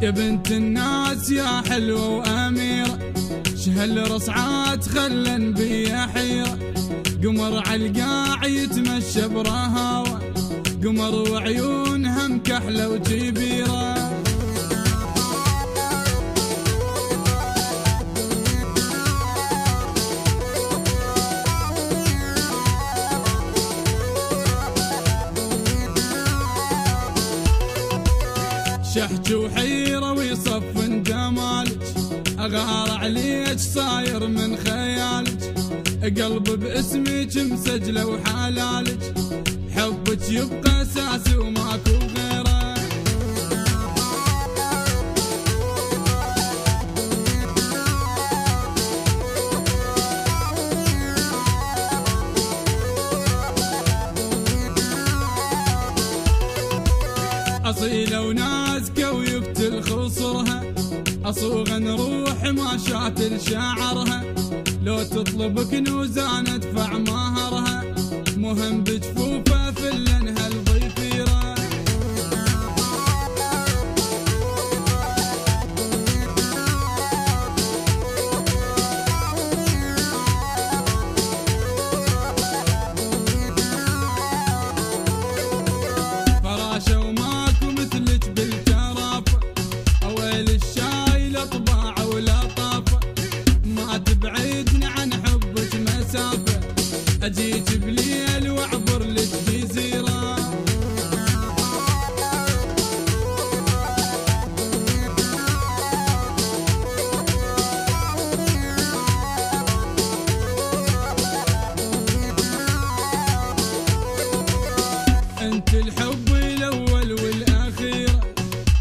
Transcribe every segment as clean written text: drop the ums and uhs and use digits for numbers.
يا بنت الناس يا حلوة وأميرة، شهالرصعات خلن بيا حيرة. قمر عالقاع يتمشى برهاوة، قمر وعيونها مكحلة وجبيرة. شحج وحيرة ويصفن جمالك، أغار عليك صاير من خيالك. قلب باسمك مسجله وحلالك، حبك يبقى أساس وماكو غيره. أصيلة ونازكة ويقتل خصرها، أصوغ نروح ما شاتل شعرها. لو تطلب كنوز أنا أدفع مهرها، مهم بجفوفه فلنها الضيفيرة. فراشة وماكو مثلك بالجرافة، أويل الشايلة طباعة ولطافة. ما تبعدني عن حبك مسافة، أجيك بليل وأعبر لك جزيرة. أنت الحب الأول والأخير،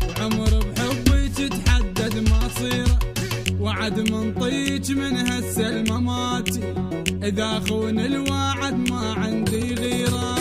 وعمر بحبك تحدد مصيره. وعد منطيك من هسه المماتي، إذا خون الوعد ما عندي غيره.